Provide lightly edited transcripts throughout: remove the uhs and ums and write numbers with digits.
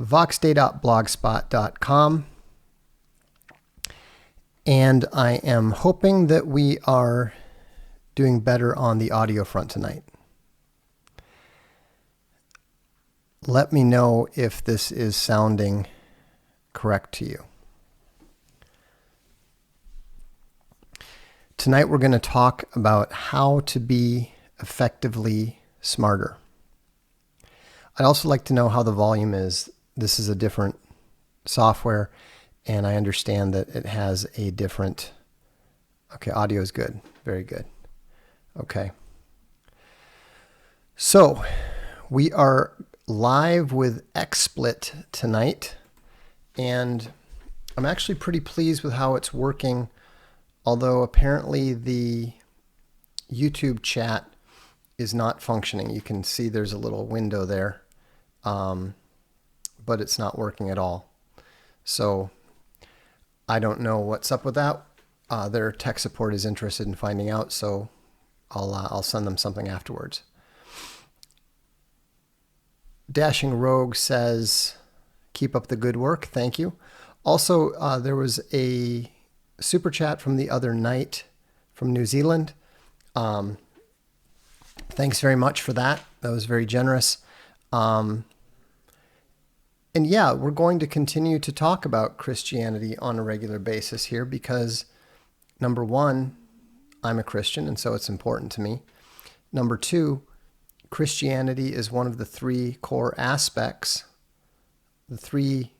voxday.blogspot.com, and I am hoping that we are doing better on the audio front tonight. Let me know if this is sounding correct to you. Tonight we're going to talk about how to be effectively smarter. I'd also like to know how the volume is. This is a different software, and I understand that it has a different... Okay, audio is good. Very good. Okay. So, we are live with XSplit tonight, and I'm actually pretty pleased with how it's working, although apparently the YouTube chat is not functioning. You can see there's a little window there, but it's not working at all. So I don't know what's up with that. Their tech support is interested in finding out, so I'll send them something afterwards. Dashing Rogue says, keep up the good work. Thank you. Also, there was a super chat from the other night from New Zealand. Thanks very much for that. That was very generous. And yeah, we're going to continue to talk about Christianity on a regular basis here because, number one, I'm a Christian, and so it's important to me. Number two, Christianity is one of the three core aspects, the three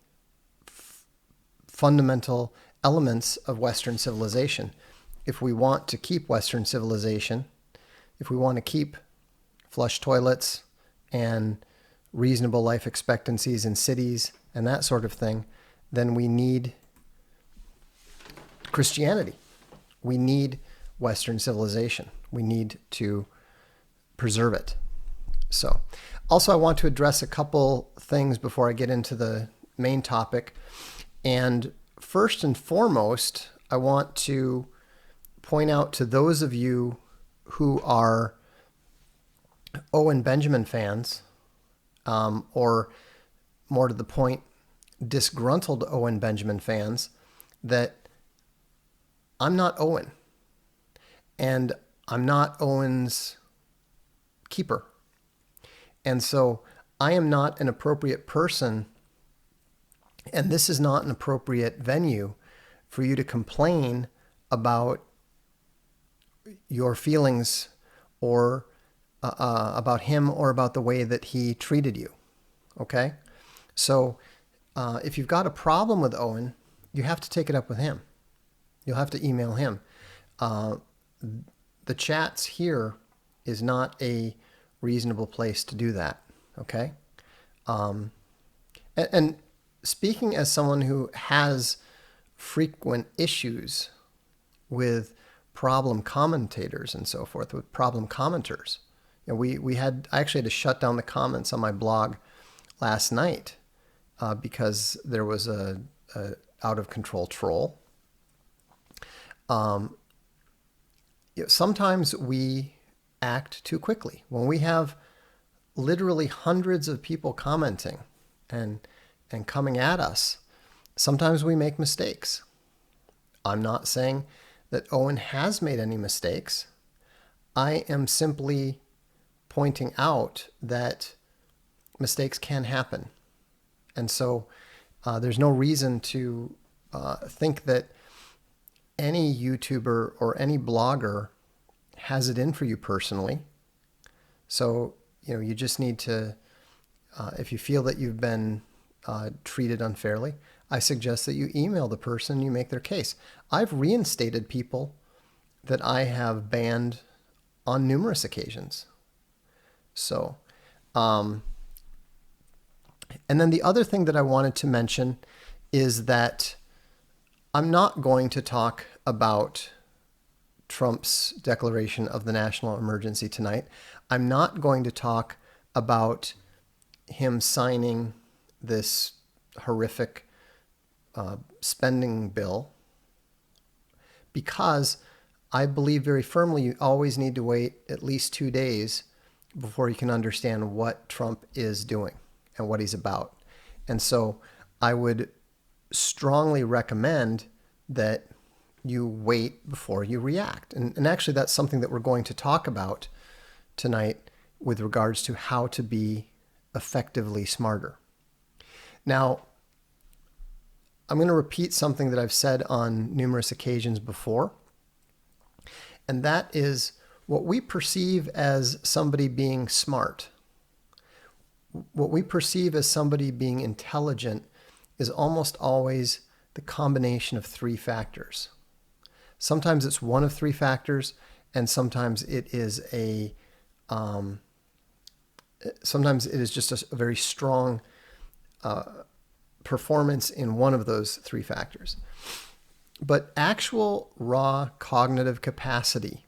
fundamental elements of Western civilization. If we want to keep Western civilization, if we want to keep flush toilets and reasonable life expectancies in cities and that sort of thing, then we need Christianity. We need Western civilization. We need to preserve it. So, also I want to address a couple things before I get into the main topic. And first and foremost, I want to point out to those of you who are Owen Benjamin fans, or more to the point, disgruntled Owen Benjamin fans, that I'm not Owen, and I'm not Owen's keeper. And so I am not an appropriate person, and this is not an appropriate venue for you to complain about your feelings or about him or about the way that he treated you. Okay? So if you've got a problem with Owen, you have to take it up with him. You'll have to email him. The chats here is not a reasonable place to do that. Okay? And speaking as someone who has frequent issues with problem commentators and so forth, with problem commenters. You know, I actually had to shut down the comments on my blog last night because there was a out of control troll. Sometimes we act too quickly. When we have literally hundreds of people commenting and coming at us, sometimes we make mistakes. I'm not saying that Owen has made any mistakes. I am simply pointing out that mistakes can happen. And so there's no reason to think that any YouTuber or any blogger has it in for you personally. So, you just need to, if you feel that you've been treated unfairly, I suggest that you email the person, you make their case. I've reinstated people that I have banned on numerous occasions. So, and then the other thing that I wanted to mention is that I'm not going to talk about Trump's declaration of the national emergency tonight. I'm not going to talk about him signing this horrific spending bill, because I believe very firmly you always need to wait at least 2 days before you can understand what Trump is doing and what he's about. And so I would strongly recommend that you wait before you react. And actually, that's something that we're going to talk about tonight with regards to how to be effectively smarter. Now, I'm going to repeat something that I've said on numerous occasions before, and that is what we perceive as somebody being smart, what we perceive as somebody being intelligent is almost always the combination of three factors. Sometimes it's one of three factors, and sometimes it is just a very strong performance in one of those three factors. But actual raw cognitive capacity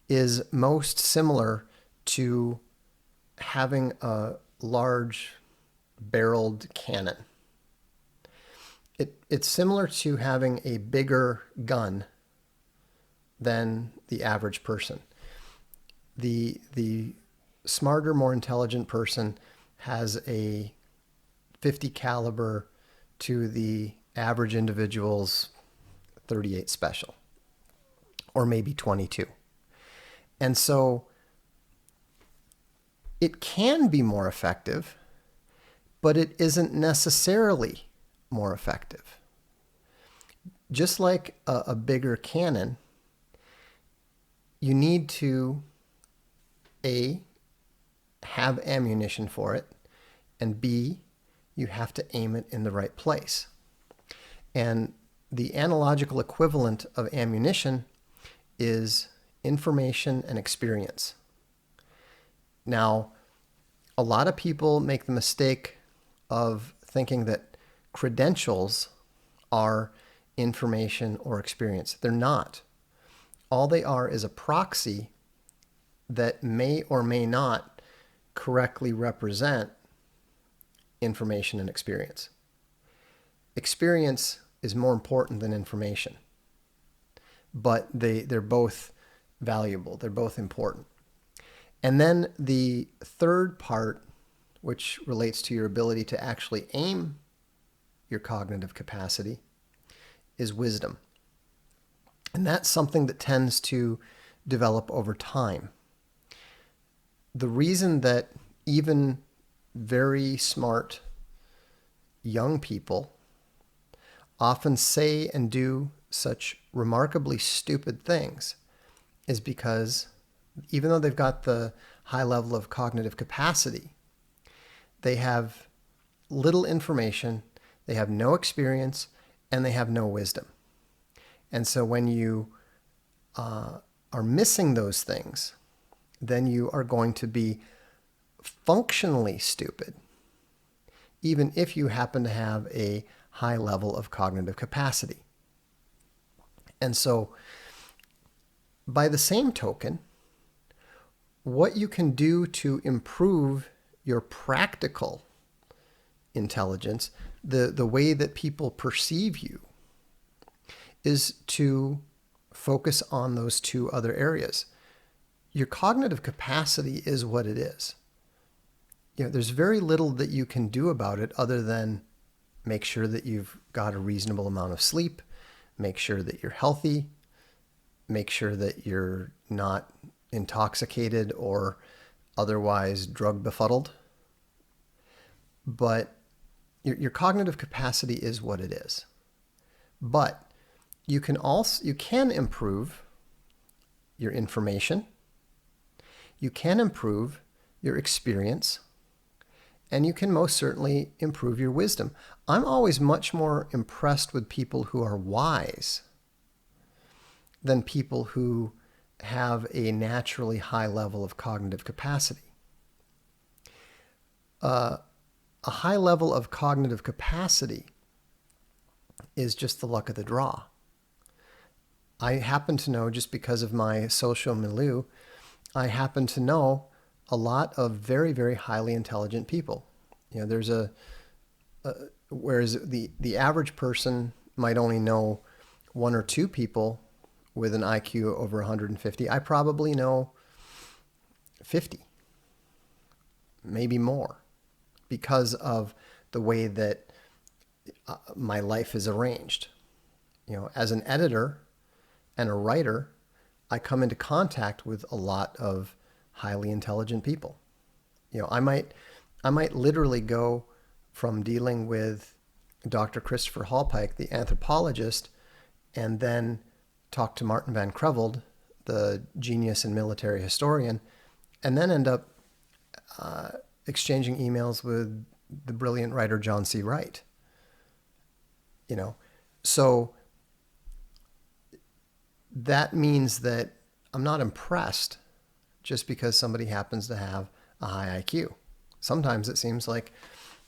is most similar to having a large barreled cannon. It's similar to having a bigger gun than the average person. The smarter, more intelligent person has a 50 caliber to the average individual's 38 special, or maybe 22. And so it can be more effective, but it isn't necessarily more effective. Just like a bigger cannon, you need to A, have ammunition for it, and B, you have to aim it in the right place. And the analogical equivalent of ammunition is information and experience. Now, a lot of people make the mistake of thinking that credentials are information or experience. They're not. All they are is a proxy that may or may not correctly represent information and experience. Experience is more important than information, but they're both valuable. They're both important. And then the third part, which relates to your ability to actually aim your cognitive capacity, is wisdom. And that's something that tends to develop over time. The reason that even very smart young people often say and do such remarkably stupid things is because even though they've got the high level of cognitive capacity, they have little information, they have no experience, and they have no wisdom. And so when you are missing those things, then you are going to be functionally stupid, even if you happen to have a high level of cognitive capacity. And so, by the same token, what you can do to improve your practical intelligence, the way that people perceive you, is to focus on those two other areas. Your cognitive capacity is what it is. There's very little that you can do about it other than make sure that you've got a reasonable amount of sleep, make sure that you're healthy, make sure that you're not intoxicated or otherwise drug befuddled. But your cognitive capacity is what it is. But you can improve your information, you can improve your experience, and you can most certainly improve your wisdom. I'm always much more impressed with people who are wise than people who have a naturally high level of cognitive capacity. A high level of cognitive capacity is just the luck of the draw. I happen to know, just because of my social milieu, I happen to know a lot of very, very highly intelligent people. There's whereas the average person might only know one or two people with an IQ over 150. I probably know 50, maybe more, because of the way that my life is arranged. As an editor and a writer, I come into contact with a lot of highly intelligent people. I might literally go from dealing with Dr. Christopher Hallpike, the anthropologist, and then talk to Martin van Creveld, the genius and military historian, and then end up exchanging emails with the brilliant writer John C. Wright. So that means that I'm not impressed just because somebody happens to have a high IQ. Sometimes it seems like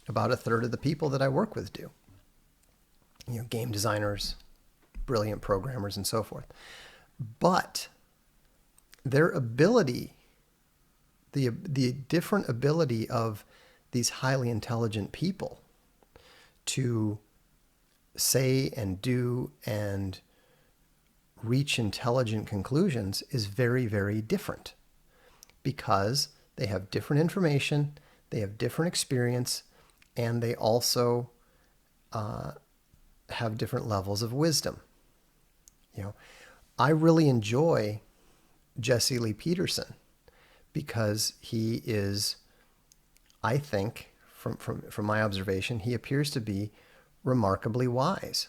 about a third of the people that I work with do. Game designers, brilliant programmers, and so forth. But their ability, the different ability of these highly intelligent people to say and do and reach intelligent conclusions is very, very different, because they have different information, they have different experience, and they also have different levels of wisdom. I really enjoy Jesse Lee Peterson because he is, I think, from my observation, he appears to be remarkably wise.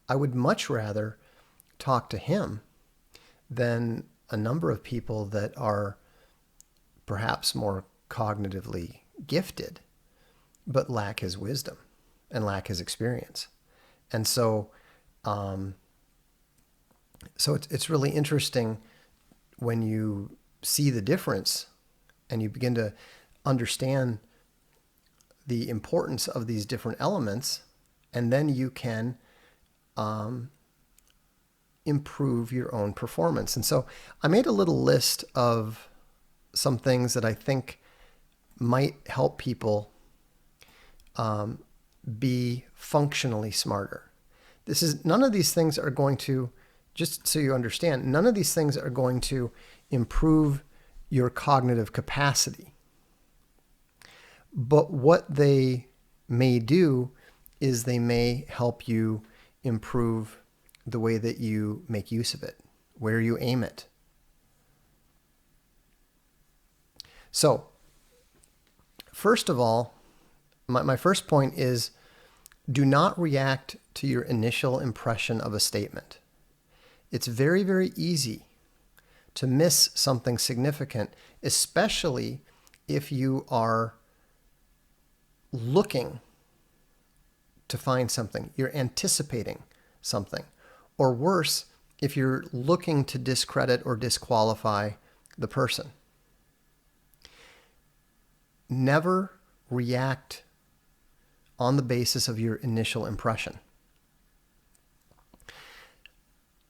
I would much rather talk to him than a number of people that are perhaps more cognitively gifted, but lack his wisdom and lack his experience. And so it's really interesting when you see the difference and you begin to understand the importance of these different elements, and then you can improve your own performance. And so I made a little list of some things that I think might help people be functionally smarter. None of these things are going to, just so you understand, none of these things are going to improve your cognitive capacity. But what they may do is they may help you improve the way that you make use of it, where you aim it. So, first of all, my first point is, do not react to your initial impression of a statement. It's very, very easy to miss something significant, especially if you are looking to find something. You're anticipating something. Or worse, if you're looking to discredit or disqualify the person. Never react on the basis of your initial impression.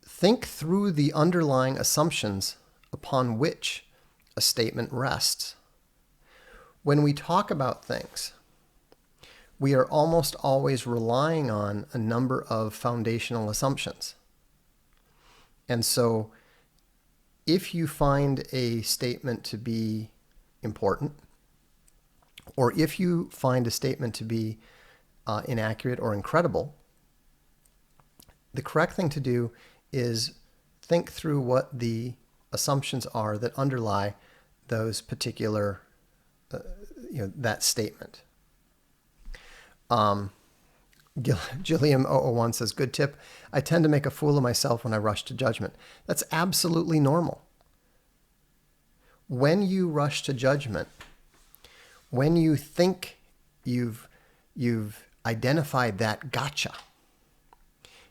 Think through the underlying assumptions upon which a statement rests. When we talk about things, we are almost always relying on a number of foundational assumptions. And so if you find a statement to be important, or if you find a statement to be inaccurate or incredible, the correct thing to do is think through what the assumptions are that underlie those particular, that statement. Gilliam 001 says, good tip. I tend to make a fool of myself when I rush to judgment. That's absolutely normal. When you rush to judgment, when you think you've identified that gotcha,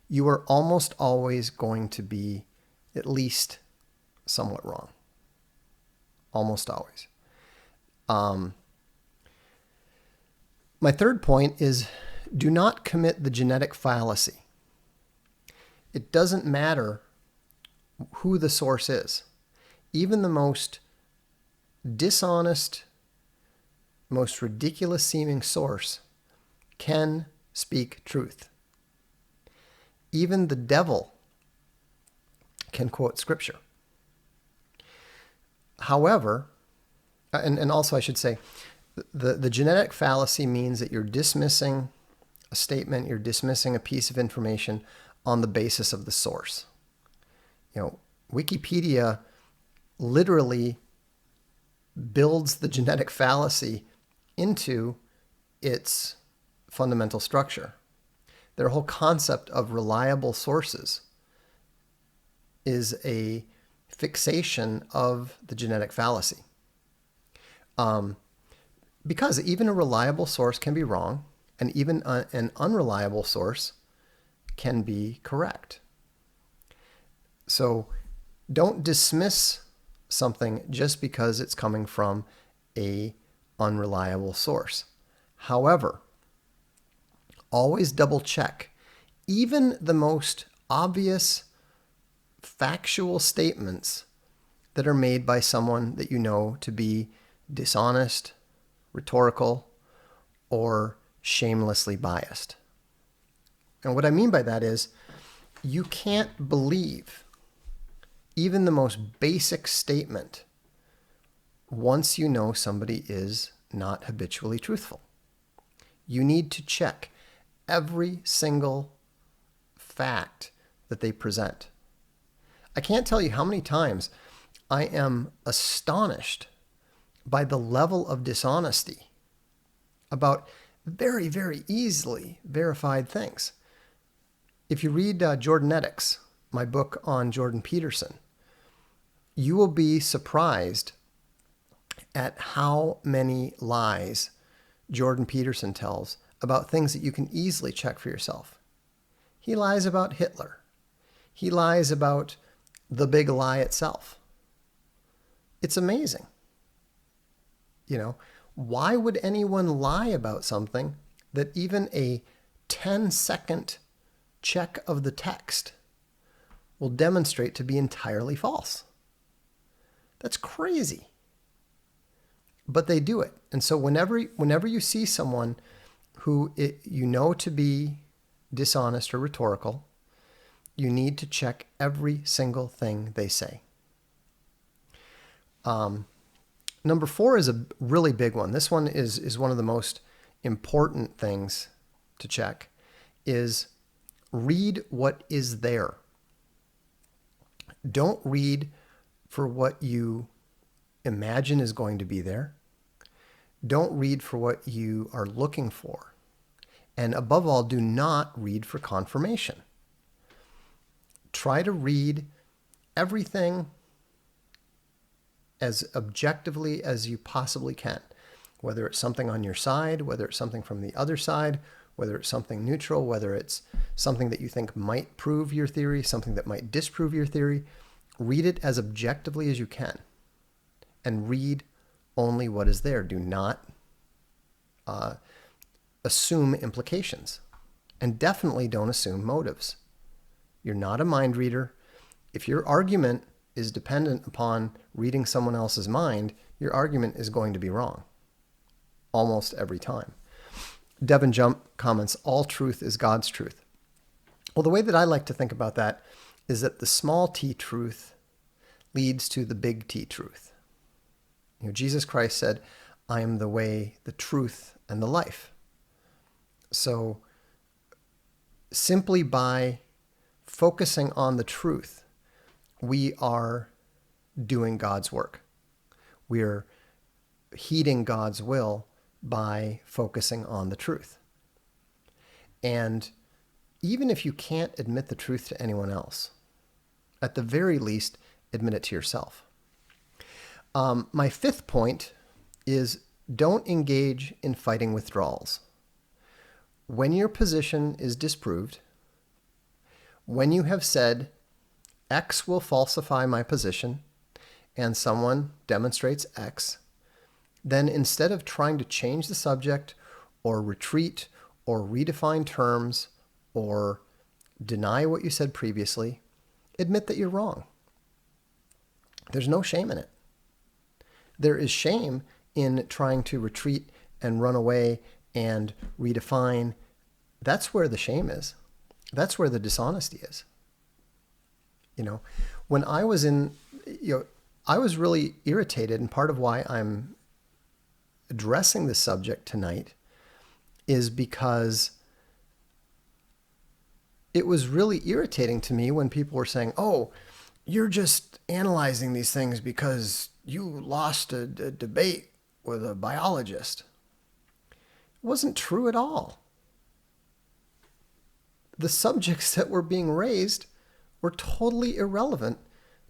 you are almost always going to be at least somewhat wrong. Almost always. My third point is, do not commit the genetic fallacy. It doesn't matter who the source is. Even the most dishonest, most ridiculous seeming source can speak truth. Even the devil can quote scripture. However, and also I should say, The genetic fallacy means that you're dismissing a statement, you're dismissing a piece of information on the basis of the source. Wikipedia literally builds the genetic fallacy into its fundamental structure. Their whole concept of reliable sources is a fixation of the genetic fallacy. Because even a reliable source can be wrong, and even an unreliable source can be correct. So don't dismiss something just because it's coming from an unreliable source. However, always double check. Even the most obvious factual statements that are made by someone that you know to be dishonest, rhetorical, or shamelessly biased. And what I mean by that is you can't believe even the most basic statement once you know somebody is not habitually truthful. You need to check every single fact that they present. I can't tell you how many times I am astonished by the level of dishonesty about very, very easily verified things. If you read Jordanetics, my book on Jordan Peterson, you will be surprised at how many lies Jordan Peterson tells about things that you can easily check for yourself. He lies about Hitler. He lies about the big lie itself. It's amazing. Why would anyone lie about something that even a 10-second check of the text will demonstrate to be entirely false? That's crazy. But they do it. And so whenever you see someone who you know to be dishonest or rhetorical, you need to check every single thing they say. Number 4 is a really big one. This one is one of the most important things to check, is read what is there. Don't read for what you imagine is going to be there. Don't read for what you are looking for. And above all, do not read for confirmation. Try to read everything as objectively as you possibly can, whether it's something on your side, whether it's something from the other side, whether it's something neutral, whether it's something that you think might prove your theory, something that might disprove your theory. Read it as objectively as you can, and read only what is there. Do not assume implications, and definitely don't assume motives. You're not a mind reader. If your argument is dependent upon reading someone else's mind, your argument is going to be wrong almost every time. Devin Jump comments, all truth is God's truth. Well, the way that I like to think about that is that the small t truth leads to the big T truth. Jesus Christ said, I am the way, the truth, and the life. So simply by focusing on the truth, we are doing God's work. We're heeding God's will by focusing on the truth. And even if you can't admit the truth to anyone else, at the very least, admit it to yourself. My 5th point is don't engage in fighting withdrawals. When your position is disproved, when you have said, X will falsify my position, and someone demonstrates X, then instead of trying to change the subject or retreat or redefine terms or deny what you said previously, admit that you're wrong. There's no shame in it. There is shame in trying to retreat and run away and redefine. That's where the shame is. That's where the dishonesty is. When I was I was really irritated, and part of why I'm addressing this subject tonight is because it was really irritating to me when people were saying, oh, you're just analyzing these things because you lost a debate with a biologist. It wasn't true at all. The subjects that were being raised were totally irrelevant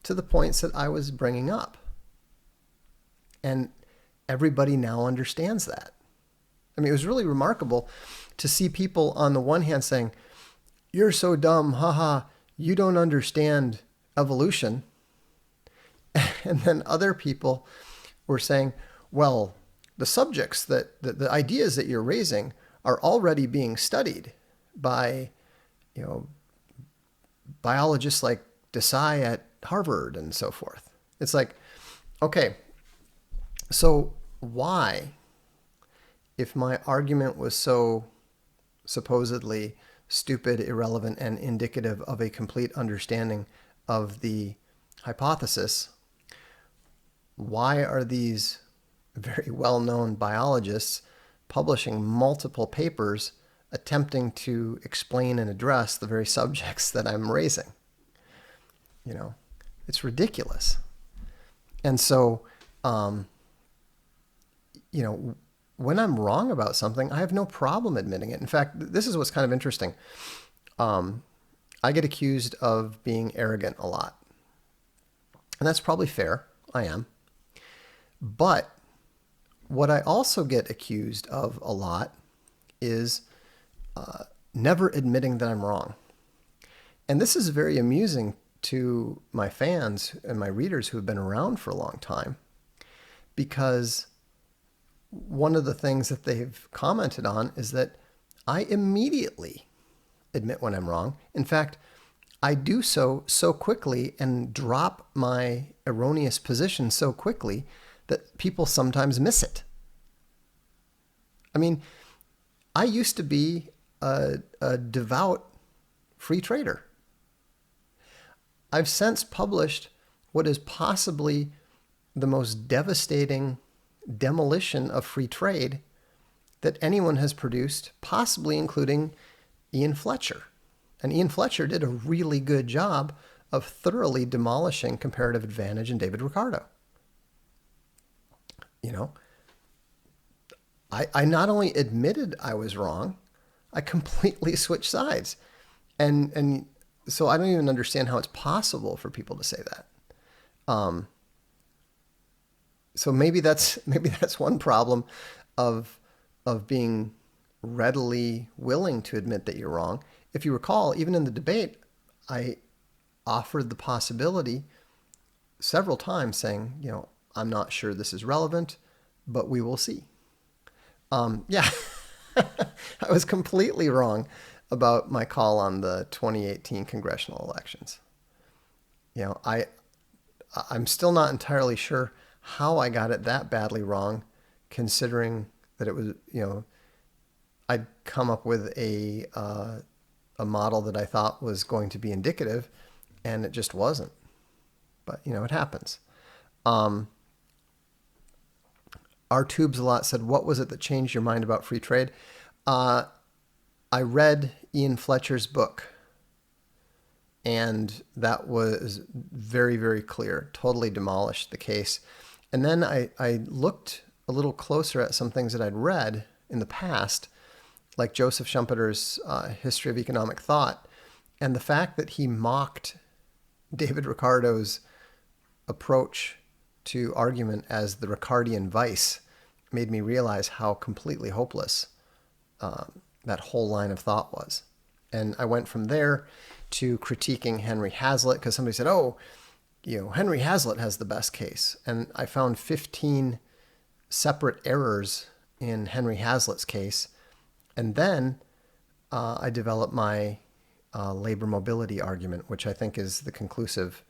to the points that I was bringing up. And everybody now understands that. I mean, it was really remarkable to see people on the one hand saying, you're so dumb, haha, you don't understand evolution. And then other people were saying, well, the subjects the ideas that you're raising are already being studied by, biologists like Desai at Harvard and so forth. It's like, okay, so why, if my argument was so supposedly stupid, irrelevant, and indicative of a complete understanding of the hypothesis, why are these very well-known biologists publishing multiple papers attempting to explain and address the very subjects that I'm raising? It's ridiculous. And so, when I'm wrong about something, I have no problem admitting it. In fact, this is what's kind of interesting. I get accused of being arrogant a lot. And that's probably fair. I am. But what I also get accused of a lot is never admitting that I'm wrong. And this is very amusing to my fans and my readers who have been around for a long time, because one of the things that they've commented on is that I immediately admit when I'm wrong. In fact, I do so quickly and drop my erroneous position so quickly that people sometimes miss it. I mean, I used to be a devout free trader. I've since published what is possibly the most devastating demolition of free trade that anyone has produced, possibly including Ian Fletcher. And Ian Fletcher did a really good job of thoroughly demolishing comparative advantage in David Ricardo. I not only admitted I was wrong, I completely switched sides. And so I don't even understand how it's possible for people to say that. So maybe that's one problem of being readily willing to admit that you're wrong. If you recall, even in the debate, I offered the possibility several times saying, I'm not sure this is relevant, but we will see. Yeah, I was completely wrong about my call on the 2018 congressional elections. I'm still not entirely sure how I got it that badly wrong, considering that it was, I'd come up with a model that I thought was going to be indicative, and it just wasn't. But, it happens. Our Tubes a lot said, what was it that changed your mind about free trade? I read Ian Fletcher's book, and that was very, very clear, totally demolished the case. And then I looked a little closer at some things that I'd read in the past, like Joseph Schumpeter's History of Economic Thought, and the fact that he mocked David Ricardo's approach to argument as the Ricardian vice made me realize how completely hopeless that whole line of thought was. And I went from there to critiquing Henry Hazlitt, because somebody said, Henry Hazlitt has the best case. And I found 15 separate errors in Henry Hazlitt's case. And then I developed my labor mobility argument, which I think is the conclusive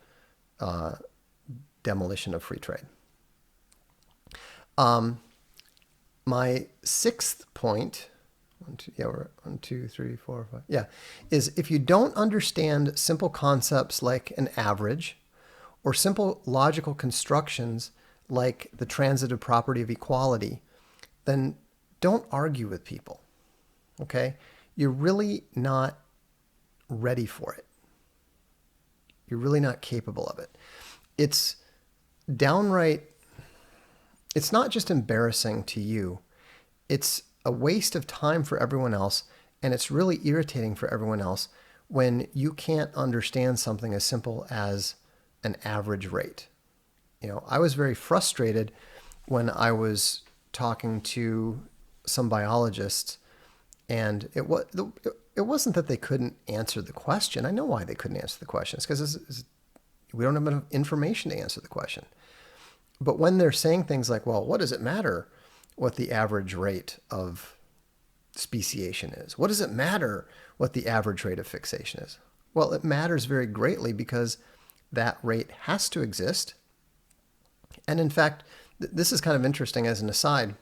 demolition of free trade. My sixth point, one, two, three, four, five, is if you don't understand simple concepts like an average, or simple logical constructions like the transitive property of equality, then don't argue with people. Okay? You're really not ready for it. You're really not capable of it. It's downright, it's not just embarrassing to you, it's a waste of time for everyone else, and it's really irritating for everyone else when you can't understand something as simple as an average rate. I was very frustrated when I was talking to some biologists, and it wasn't that they couldn't answer the question. I know why they couldn't answer the question. It's because we don't have enough information to answer the question. But when they're saying things like, well, what does it matter what the average rate of speciation is? What does it matter what the average rate of fixation is? Well, it matters very greatly because that rate has to exist. And in fact, this is kind of interesting as an aside.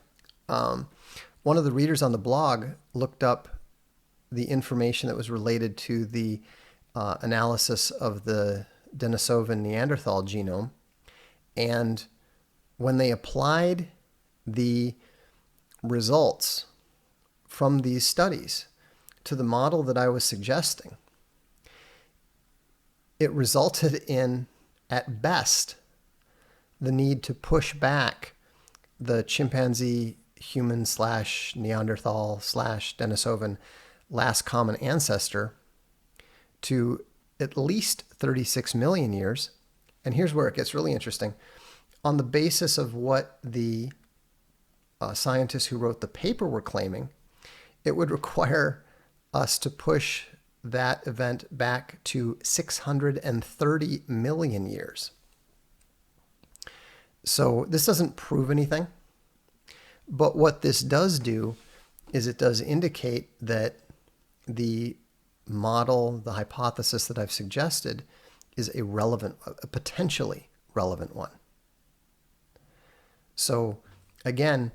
One of the readers on the blog looked up the information that was related to the analysis of the Denisovan Neanderthal genome. And when they applied the results from these studies to the model that I was suggesting, it resulted in, at best, the need to push back the chimpanzee human / Neanderthal / Denisovan last common ancestor to at least 36 million years. And here's where it gets really interesting. On the basis of what the scientists who wrote the paper were claiming, it would require us to push that event back to 630 million years. So this doesn't prove anything, but what this does do is it does indicate that the model, the hypothesis that I've suggested, is a potentially relevant one. So again,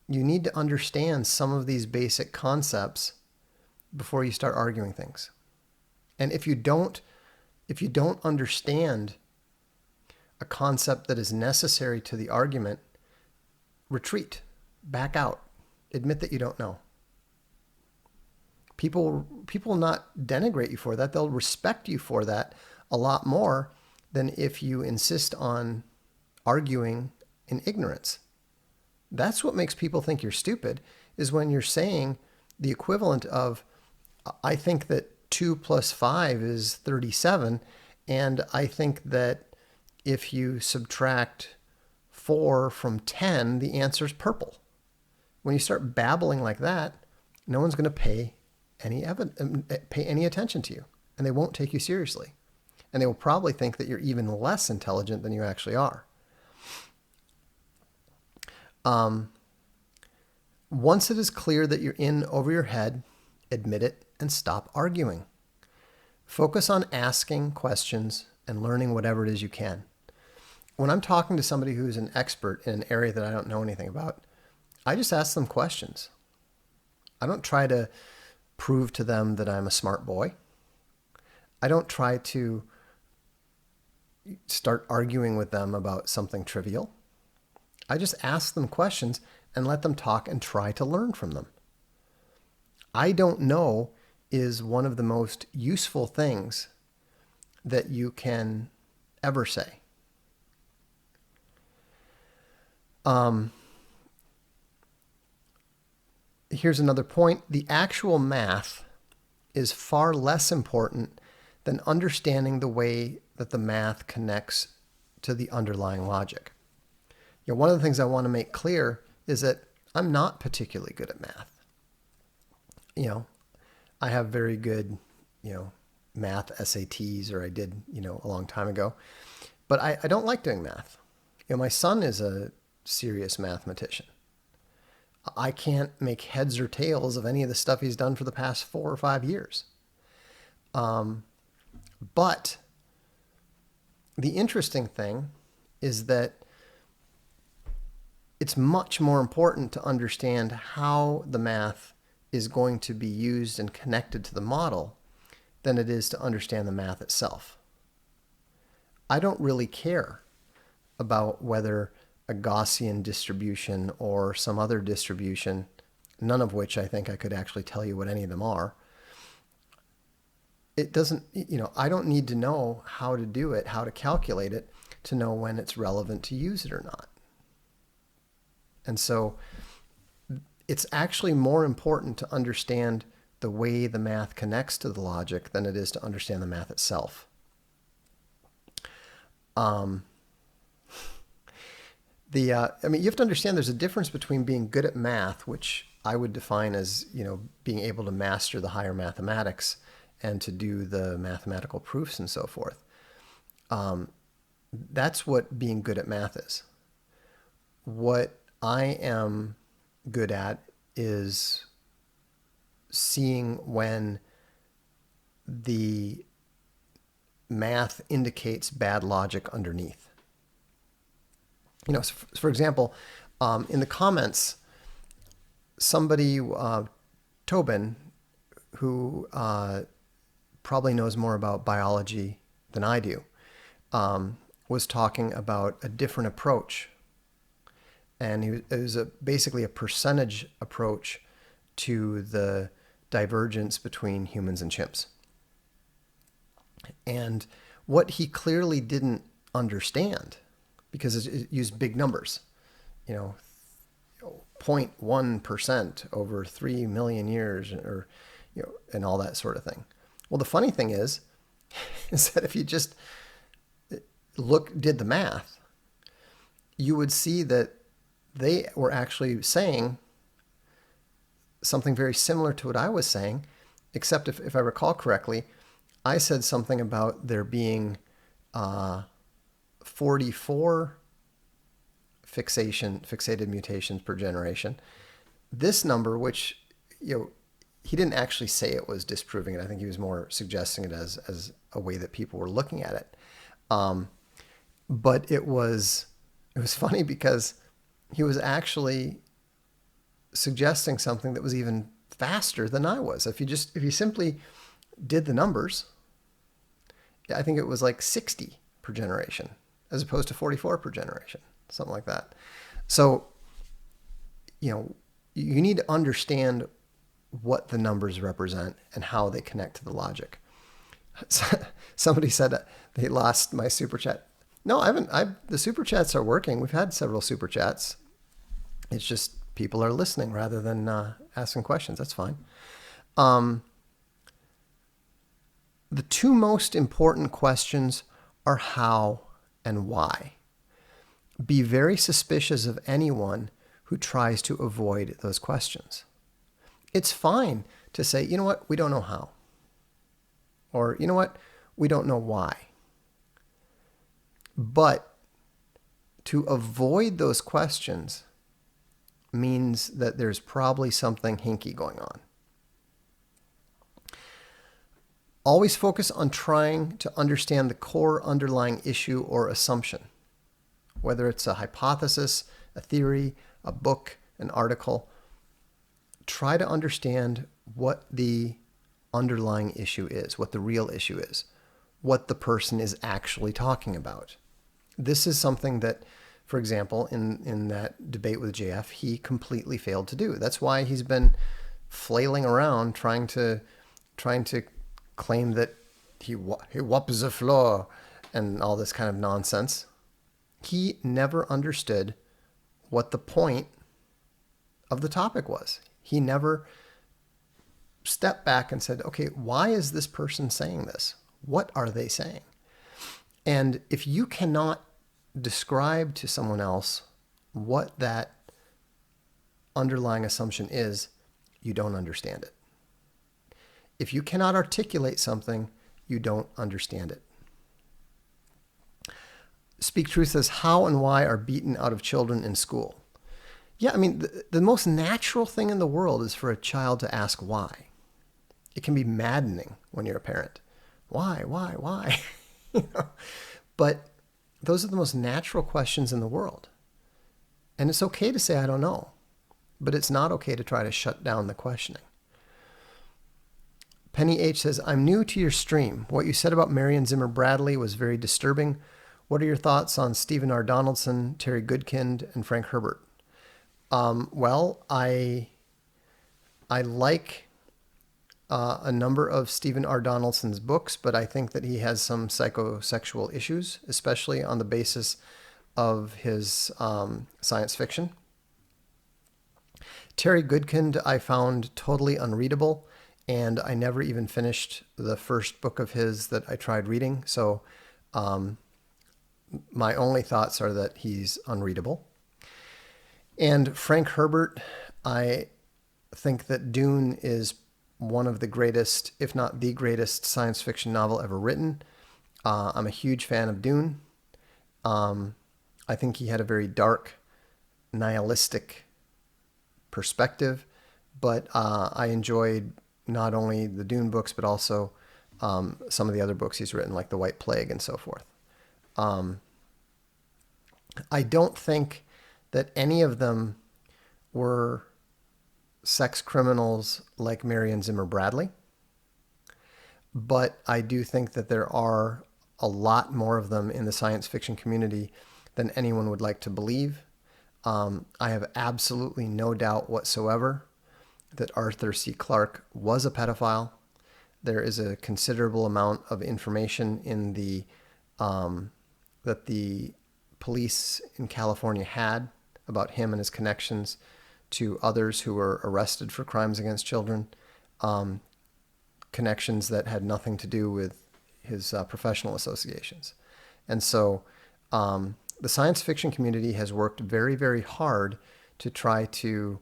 you need to understand some of these basic concepts before you start arguing things. And if you don't understand a concept that is necessary to the argument, retreat, back out, admit that you don't know. People will not denigrate you for that. They'll respect you for that a lot more than if you insist on arguing in ignorance. That's what makes people think you're stupid, is when you're saying the equivalent of, I think that 2 + 5 is 37, and I think that if you subtract 4 from 10, the answer is purple. When you start babbling like that, no one's going to pay any attention to you, and they won't take you seriously. And they will probably think that you're even less intelligent than you actually are. Once it is clear that you're in over your head, admit it and stop arguing. Focus on asking questions and learning whatever it is you can. When I'm talking to somebody who's an expert in an area that I don't know anything about, I just ask them questions. I don't try to prove to them that I'm a smart boy. I don't try to start arguing with them about something trivial. I just ask them questions and let them talk and try to learn from them. I don't know is one of the most useful things that you can ever say. Here's another point. The actual math is far less important than understanding the way that the math connects to the underlying logic. One of the things I want to make clear is that I'm not particularly good at math. I have very good, math SATs, or I did, a long time ago. But I don't like doing math. My son is a serious mathematician. I can't make heads or tails of any of the stuff he's done for the past 4 or 5 years. But the interesting thing is that it's much more important to understand how the math is going to be used and connected to the model than it is to understand the math itself. I don't really care about whether a Gaussian distribution or some other distribution, none of which I think I could actually tell you what any of them are. It doesn't, I don't need to know how to do it, how to calculate it, to know when it's relevant to use it or not. And so it's actually more important to understand the way the math connects to the logic than it is to understand the math itself. You have to understand there's a difference between being good at math, which I would define as, being able to master the higher mathematics and to do the mathematical proofs and so forth. That's what being good at math is. What I am good at is seeing when the math indicates bad logic underneath. For example, in the comments, somebody, Tobin, who probably knows more about biology than I do, was talking about a different approach. And it was basically a percentage approach to the divergence between humans and chimps. And what he clearly didn't understand, because it used big numbers, 0.1% over 3 million years, or and all that sort of thing. Well, the funny thing is that if you just did the math, you would see that they were actually saying something very similar to what I was saying, except if I recall correctly, I said something about there being 44 fixated mutations per generation. This number, which he didn't actually say it was disproving it. I think he was more suggesting it as a way that people were looking at it. But it was funny because he was actually suggesting something that was even faster than I was. If you simply did the numbers, I think it was like 60 per generation as opposed to 44 per generation, something like that. So, you need to understand what the numbers represent and how they connect to the logic. Somebody said they lost my super chat. No, I haven't. The super chats are working. We've had several super chats. It's just people are listening rather than asking questions. That's fine. The two most important questions are how and why. Be very suspicious of anyone who tries to avoid those questions. It's fine to say, you know what, we don't know how. Or, you know what, we don't know why. But to avoid those questions means that there's probably something hinky going on. Always focus on trying to understand the core underlying issue or assumption, whether it's a hypothesis, a theory, a book, an article. Try to understand what the underlying issue is, what the real issue is, what the person is actually talking about. This is something that, for example, in that debate with JF, he completely failed to do. That's why he's been flailing around trying to claim that he whops the floor and all this kind of nonsense. He never understood what the point of the topic was. He never stepped back and said, okay, why is this person saying this? What are they saying? And if you cannot describe to someone else what that underlying assumption is, you don't understand it. If you cannot articulate something, you don't understand it. Speak Truth says, how and why are beaten out of children in school? Yeah, I mean, the most natural thing in the world is for a child to ask why. It can be maddening when you're a parent. Why? But those are the most natural questions in the world. And it's okay to say, I don't know. But it's not okay to try to shut down the questioning. Penny H says, I'm new to your stream. What you said about Marion Zimmer Bradley was very disturbing. What are your thoughts on Stephen R. Donaldson, Terry Goodkind, and Frank Herbert? Well, I like a number of Stephen R. Donaldson's books, but I think that he has some psychosexual issues, especially on the basis of his science fiction. Terry Goodkind I found totally unreadable, and I never even finished the first book of his that I tried reading, so my only thoughts are that he's unreadable. And Frank Herbert, I think that Dune is one of the greatest, if not the greatest, science fiction novel ever written. I'm a huge fan of Dune. I think he had a very dark, nihilistic perspective, but I enjoyed not only the Dune books, but also some of the other books he's written, like The White Plague and so forth. I don't think that any of them were sex criminals like Marion Zimmer Bradley, but I do think that there are a lot more of them in the science fiction community than anyone would like to believe. I have absolutely no doubt whatsoever that Arthur C. Clarke was a pedophile. There is a considerable amount of information in the that the police in California had about him and his connections to others who were arrested for crimes against children, connections that had nothing to do with his professional associations. And so the science fiction community has worked very, very hard to try to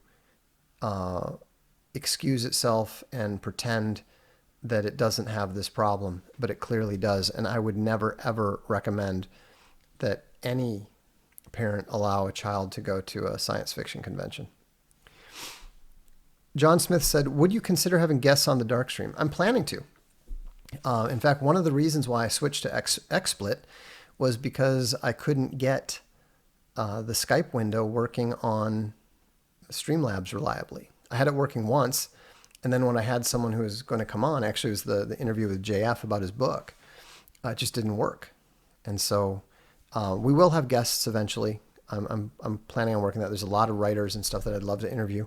excuse itself and pretend that it doesn't have this problem, but it clearly does. And I would never, ever recommend that any parent allow a child to go to a science fiction convention. John Smith said, would you consider having guests on the Darkstream? I'm planning to. In fact, one of the reasons why I switched to XSplit was because I couldn't get the Skype window working on Streamlabs reliably. I had it working once, and then when I had someone who was going to come on, actually it was the interview with JF about his book, it just didn't work. And so we will have guests eventually. I'm planning on working that. There's a lot of writers and stuff that I'd love to interview.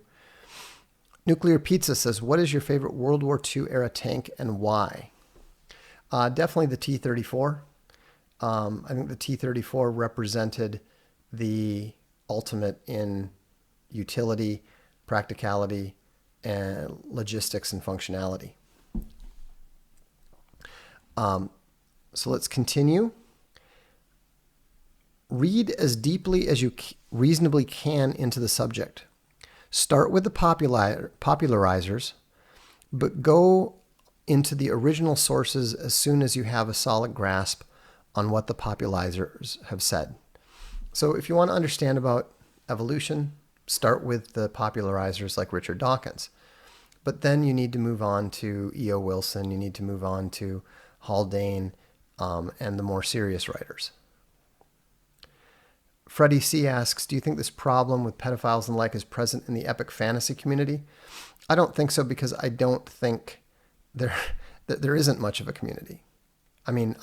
Nuclear Pizza says, what is your favorite World War II era tank and why? Definitely the T-34. I think the T-34 represented the ultimate in utility, practicality, and logistics and functionality. So let's continue. Read as deeply as you reasonably can into the subject. Start with the popularizers, but go into the original sources as soon as you have a solid grasp on what the popularizers have said. So if you want to understand about evolution, start with the popularizers like Richard Dawkins. But then you need to move on to E.O. Wilson, you need to move on to Haldane, and the more serious writers. Freddie C. asks, do you think this problem with pedophiles and like is present in the epic fantasy community? I don't think so, because I don't think there isn't much of a community. I mean,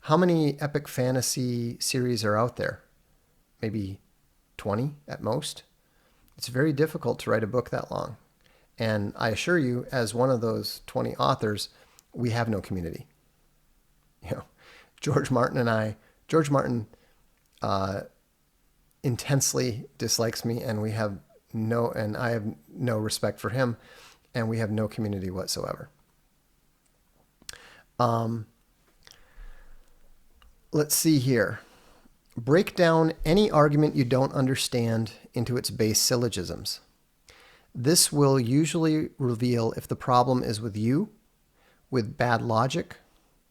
how many epic fantasy series are out there? Maybe 20 at most. It's very difficult to write a book that long. And I assure you, as one of those 20 authors, we have no community. You know, George Martin intensely dislikes me, and I have no respect for him, and we have no community whatsoever. Let's see here. Break down any argument you don't understand into its base syllogisms. This will usually reveal if the problem is with you, with bad logic,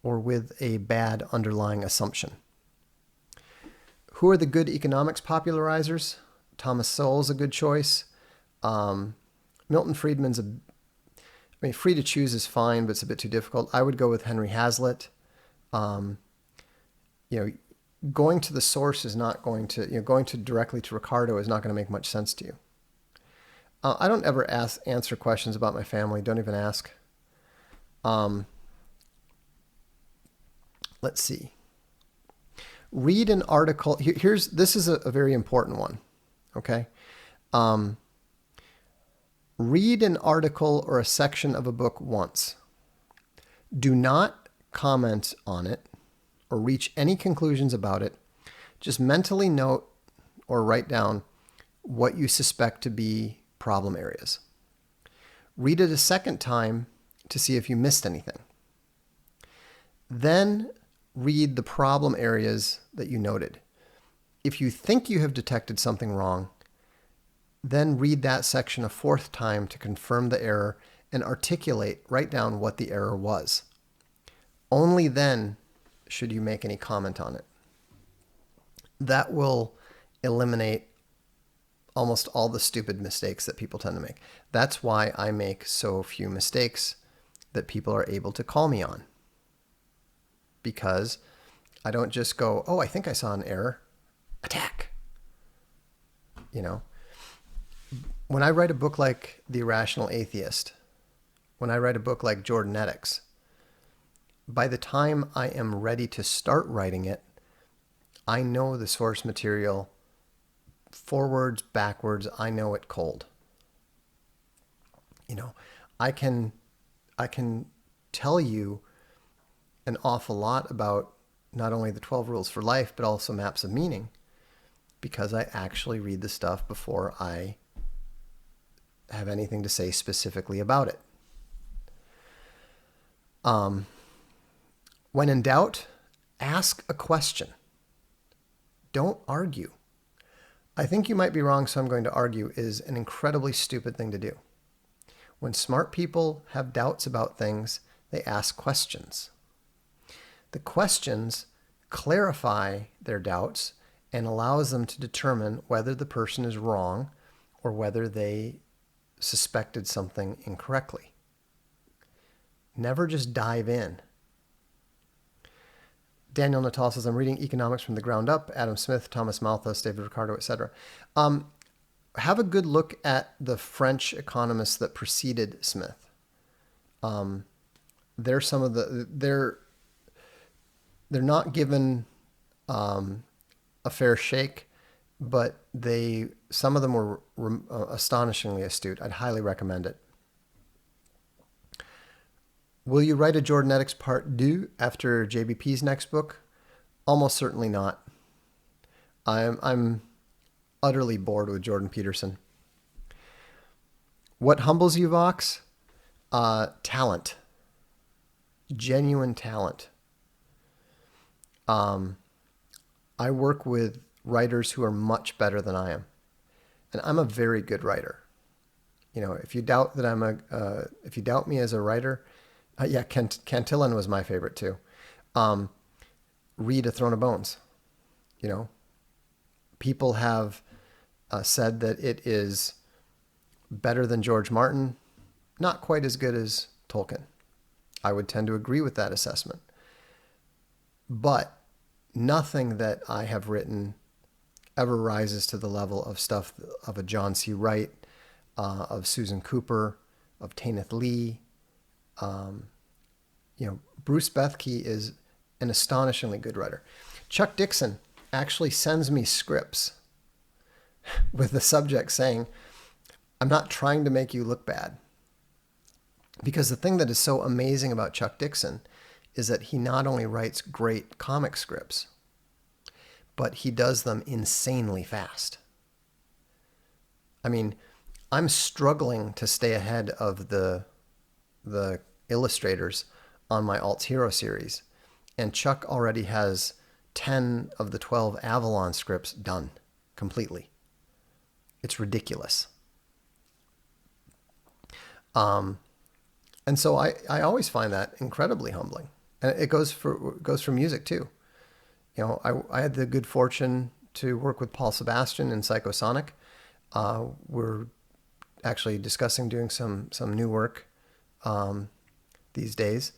or with a bad underlying assumption. Who are the good economics popularizers? Thomas Sowell's a good choice. Milton Friedman's free to choose is fine, but it's a bit too difficult. I would go with Henry Hazlitt. Going to the source is not going to, going to directly to Ricardo is not going to make much sense to you. I don't ever answer questions about my family. Don't even ask. Let's see. Read an article. This is a very important one. Okay. Read an article or a section of a book once. Do not comment on it or reach any conclusions about it. Just mentally note or write down what you suspect to be problem areas. Read it a second time to see if you missed anything. Then read the problem areas that you noted. If you think you have detected something wrong, then read that section a fourth time to confirm the error and write down what the error was. Only then should you make any comment on it. That will eliminate almost all the stupid mistakes that people tend to make. That's why I make so few mistakes that people are able to call me on. Because I don't just go, oh, I think I saw an error. Attack. You know, when I write a book like The Irrational Atheist, when I write a book like Jordanetics, by the time I am ready to start writing it, I know the source material forwards, backwards. I know it cold. You know, I can tell you an awful lot about not only the 12 rules for life, but also maps of meaning, because I actually read the stuff before I have anything to say specifically about it. When in doubt, ask a question. Don't argue. I think you might be wrong, so I'm going to argue is an incredibly stupid thing to do. When smart people have doubts about things, they ask questions. The questions clarify their doubts and allows them to determine whether the person is wrong or whether they suspected something incorrectly. Never just dive in. Daniel Natal says, I'm reading Economics from the Ground Up, Adam Smith, Thomas Malthus, David Ricardo, etc. Have a good look at the French economists that preceded Smith. They're some of they're not given a fair shake, but some of them were astonishingly astute. I'd highly recommend it. Will you write a Jordanetics Part 2 after JBP's next book? Almost certainly not. I'm utterly bored with Jordan Peterson. What humbles you, Vox? Talent. Genuine talent. I work with writers who are much better than I am. And I'm a very good writer. You know, if you doubt that if you doubt me as a writer, Cantillon was my favorite too. Read A Throne of Bones. You know, people have said that it is better than George Martin, not quite as good as Tolkien. I would tend to agree with that assessment. But nothing that I have written ever rises to the level of stuff of a John C. Wright, of Susan Cooper, of Tanith Lee. Bruce Bethke is an astonishingly good writer. Chuck Dixon actually sends me scripts with the subject saying, I'm not trying to make you look bad. Because the thing that is so amazing about Chuck Dixon is that he not only writes great comic scripts, but he does them insanely fast. I mean, I'm struggling to stay ahead of the illustrators on my Alt Hero series, and Chuck already has 10 of the 12 Avalon scripts done completely. It's ridiculous. And so I always find that incredibly humbling. And it goes for music too. You know, I had the good fortune to work with Paul Sebastian in Psychosonic. We're actually discussing doing some new work these days.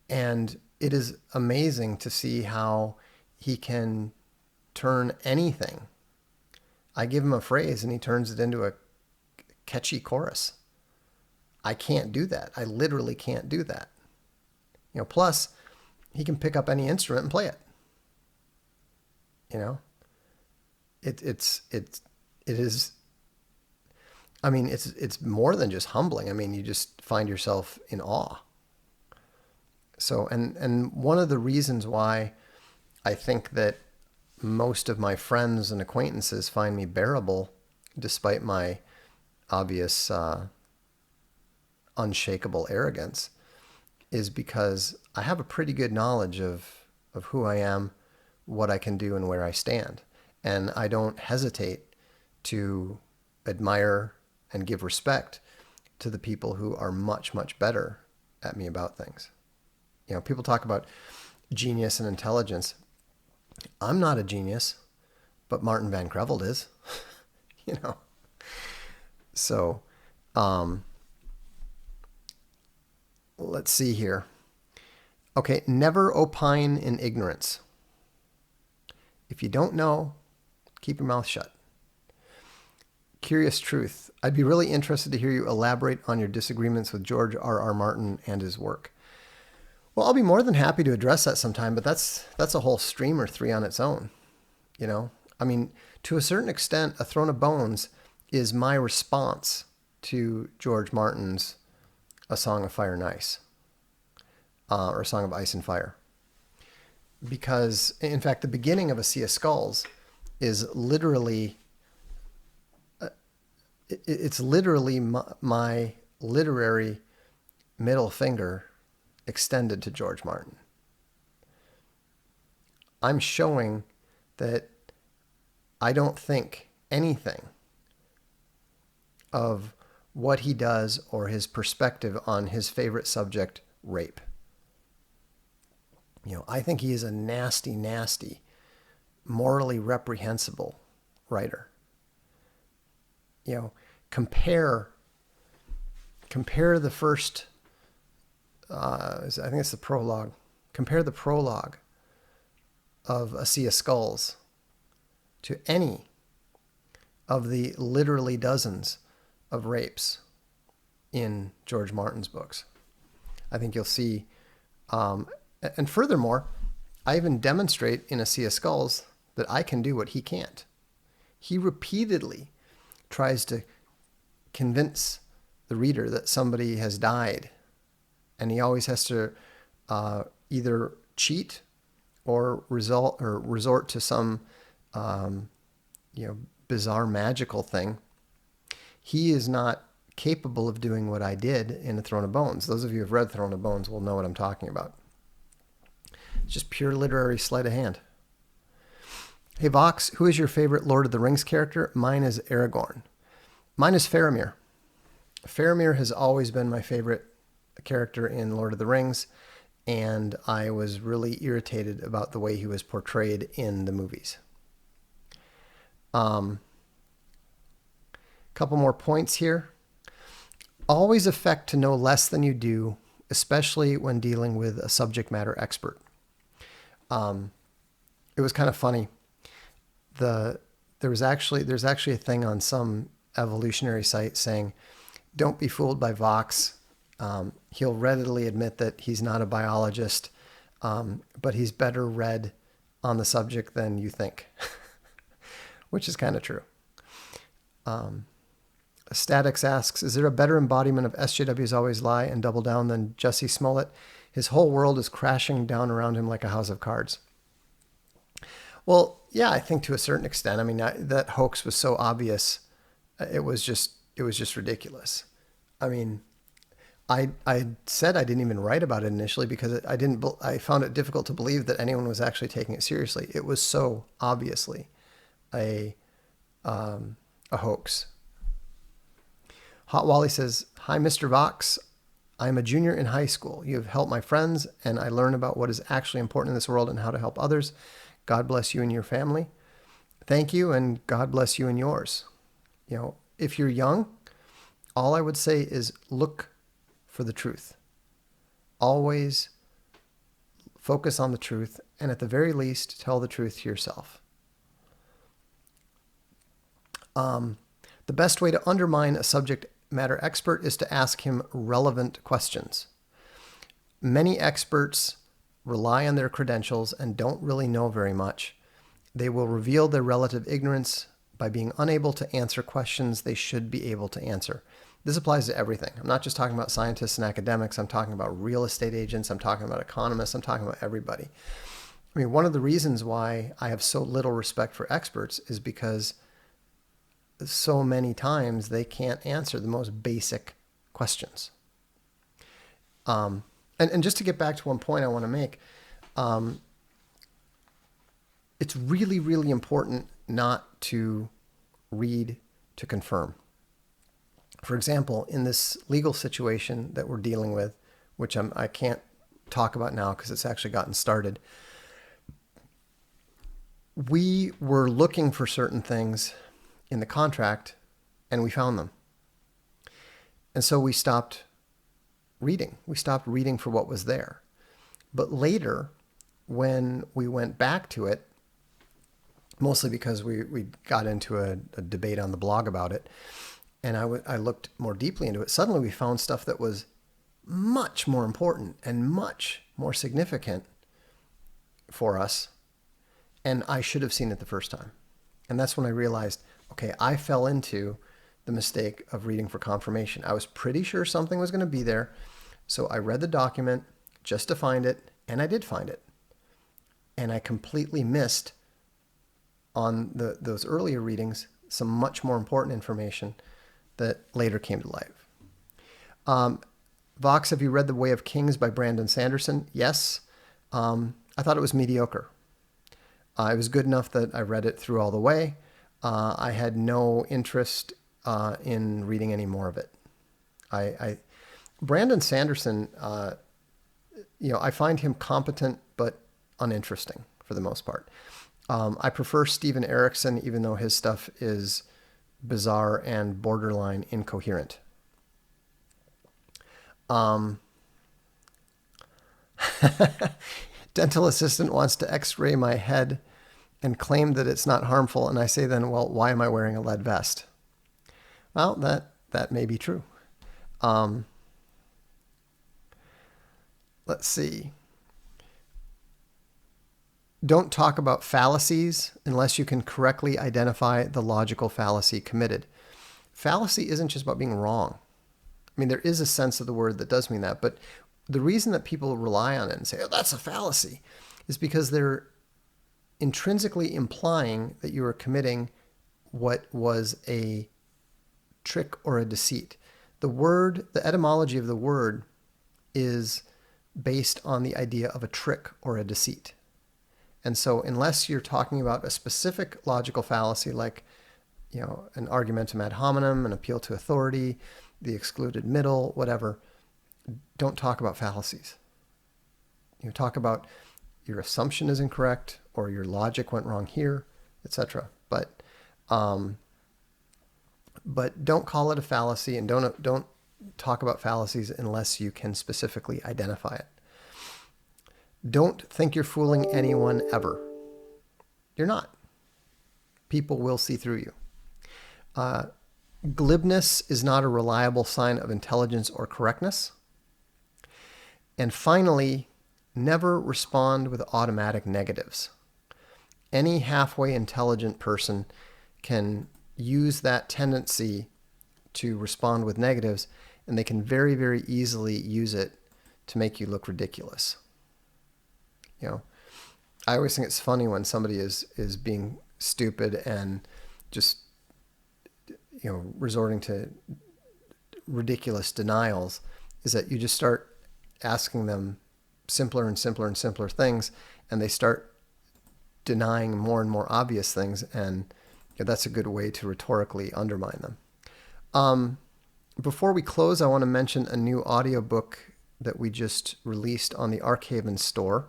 And it is amazing to see how he can turn anything. I give him a phrase and he turns it into a catchy chorus. I can't do that. I literally can't do that. You know, plus he can pick up any instrument and play it. You know, it is. I mean, it's more than just humbling. I mean, you just find yourself in awe. So, and one of the reasons why I think that most of my friends and acquaintances find me bearable, despite my obvious unshakable arrogance, is because I have a pretty good knowledge of who I am, what I can do, and where I stand. And I don't hesitate to admire and give respect to the people who are much, much better at me about things. You know, people talk about genius and intelligence. I'm not a genius, but Martin Van Creveld is, you know. So, let's see here. Okay, never opine in ignorance. If you don't know, keep your mouth shut. Curious Truth. I'd be really interested to hear you elaborate on your disagreements with George R.R. Martin and his work. Well, I'll be more than happy to address that sometime, but that's a whole stream or three on its own. You know, I mean, to a certain extent, A Throne of Bones is my response to George Martin's A Song of Fire and Ice, or A Song of Ice and Fire. Because, in fact, the beginning of A Sea of Skulls is literally, it's literally my literary middle finger extended to George Martin. I'm showing that I don't think anything of what he does or his perspective on his favorite subject, rape. You know, I think he is a nasty, nasty, morally reprehensible writer. You know, compare the first, I think it's the prologue. Compare the prologue of A Sea of Skulls to any of the literally dozens of rapes in George Martin's books. I think you'll see, and furthermore, I even demonstrate in A Sea of Skulls that I can do what he can't. He repeatedly tries to convince the reader that somebody has died, and he always has to either cheat or resort to some bizarre magical thing. He is not capable of doing what I did in A Throne of Bones. Those of you who have read Throne of Bones will know what I'm talking about. It's just pure literary sleight of hand. Hey Vox, who is your favorite Lord of the Rings character? Mine is Aragorn. Mine is Faramir. Faramir has always been my favorite character in Lord of the Rings, and I was really irritated about the way he was portrayed in the movies. Couple more points here. Always affect to know less than you do, especially when dealing with a subject matter expert. It was kind of funny. There's actually a thing on some evolutionary site saying, don't be fooled by Vox. He'll readily admit that he's not a biologist, but he's better read on the subject than you think, which is kind of true. Statics asks, is there a better embodiment of SJW's Always Lie and Double Down than Jussie Smollett? His whole world is crashing down around him like a house of cards. Well, yeah, I think to a certain extent. I mean, that hoax was so obvious. It was just ridiculous. I mean, I said I didn't even write about it initially because I found it difficult to believe that anyone was actually taking it seriously. It was so obviously a hoax. Hot Wally says, hi, Mr. Vox. I'm a junior in high school. You have helped my friends, and I learn about what is actually important in this world and how to help others. God bless you and your family. Thank you, and God bless you and yours. You know, if you're young, all I would say is look for the truth. Always focus on the truth, and at the very least, tell the truth to yourself. The best way to undermine a subject matter expert is to ask him relevant questions. Many experts rely on their credentials and don't really know very much. They will reveal their relative ignorance by being unable to answer questions they should be able to answer. This applies to everything. I'm not just talking about scientists and academics. I'm talking about real estate agents. I'm talking about economists. I'm talking about everybody. I mean, one of the reasons why I have so little respect for experts is because so many times they can't answer the most basic questions. And just to get back to one point I want to make, it's really, really important not to read to confirm. For example, in this legal situation that we're dealing with, which I can't talk about now because it's actually gotten started, we were looking for certain things in the contract and we found them. And so we stopped reading. We stopped reading for what was there. But later, when we went back to it, mostly because we got into a debate on the blog about it, and I looked more deeply into it, suddenly we found stuff that was much more important and much more significant for us, and I should have seen it the first time. And that's when I realized, okay, I fell into the mistake of reading for confirmation. I was pretty sure something was going to be there, so I read the document just to find it, and I did find it. And I completely missed on those earlier readings some much more important information that later came to life. Vox, have you read The Way of Kings by Brandon Sanderson? Yes. I thought it was mediocre. It was good enough that I read it through all the way. I had no interest in reading any more of it. Brandon Sanderson, I find him competent but uninteresting for the most part. I prefer Steven Erikson, even though his stuff is bizarre and borderline incoherent. Dental assistant wants to x-ray my head and claim that it's not harmful. And I say then, well, why am I wearing a lead vest? Well, that may be true. Let's see. Don't talk about fallacies unless you can correctly identify the logical fallacy committed. Fallacy isn't just about being wrong. I mean, there is a sense of the word that does mean that, but the reason that people rely on it and say, oh, that's a fallacy, is because they're intrinsically implying that you are committing what was a trick or a deceit. The etymology of the word is based on the idea of a trick or a deceit. And so unless you're talking about a specific logical fallacy like, an argumentum ad hominem, an appeal to authority, the excluded middle, whatever, don't talk about fallacies. Talk about your assumption is incorrect or your logic went wrong here, etc. But don't call it a fallacy, and don't talk about fallacies unless you can specifically identify it. Don't think you're fooling anyone ever. You're not. People will see through you. Glibness is not a reliable sign of intelligence or correctness. And finally, never respond with automatic negatives. Any halfway intelligent person can use that tendency to respond with negatives, and they can very, very easily use it to make you look ridiculous. I always think it's funny when somebody is being stupid and just, resorting to ridiculous denials, is that you just start asking them simpler and simpler and simpler things, and they start denying more and more obvious things, and that's a good way to rhetorically undermine them. Before we close, I want to mention a new audiobook that we just released on the Arkhaven store.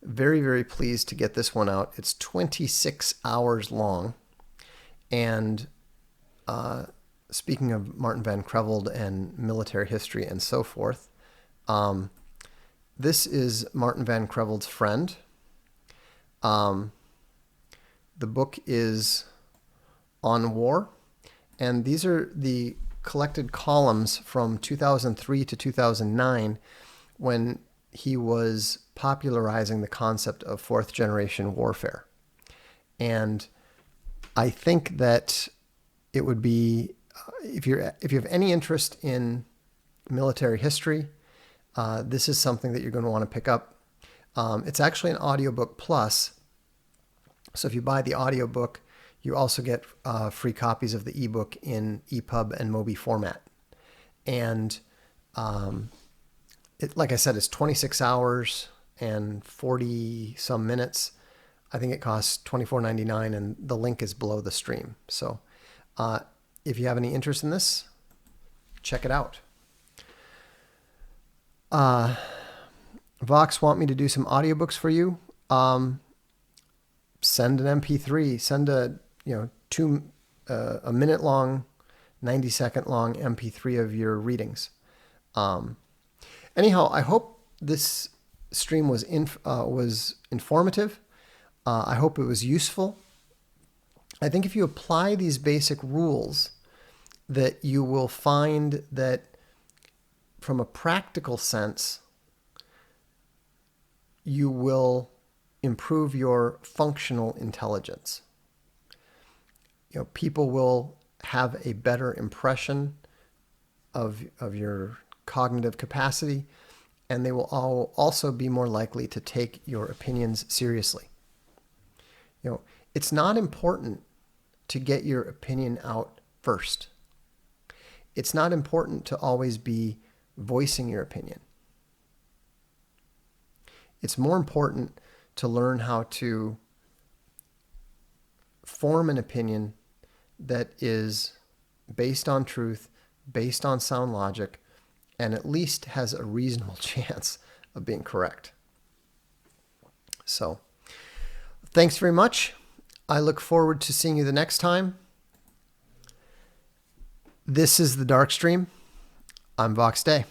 Very, very pleased to get this one out. It's 26 hours long. And speaking of Martin van Creveld and military history and so forth, this is Martin van Creveld's friend. The book is On War, and these are the collected columns from 2003 to 2009 when he was popularizing the concept of fourth generation warfare. And I think that it would be, if you have any interest in military history, this is something that you're going to want to pick up. It's actually an audiobook plus. So if you buy the audiobook, you also get free copies of the ebook in EPUB and Mobi format. And like I said, it's 26 hours and 40 some minutes. I think it costs $24.99, and the link is below the stream. So if you have any interest in this, check it out. Vox want me to do some audiobooks for you. Send an MP3. Send a minute long, 90-second long MP3 of your readings. Anyhow, I hope this stream was informative. I hope it was useful. I think if you apply these basic rules, that you will find that from a practical sense, you will improve your functional intelligence. People will have a better impression of your cognitive capacity, and they will also be more likely to take your opinions seriously. It's not important to get your opinion out first. It's not important to always be voicing your opinion. It's more important to learn how to form an opinion that is based on truth, based on sound logic, and at least has a reasonable chance of being correct. So, thanks very much. I look forward to seeing you the next time. This is the Darkstream. I'm Vox Day.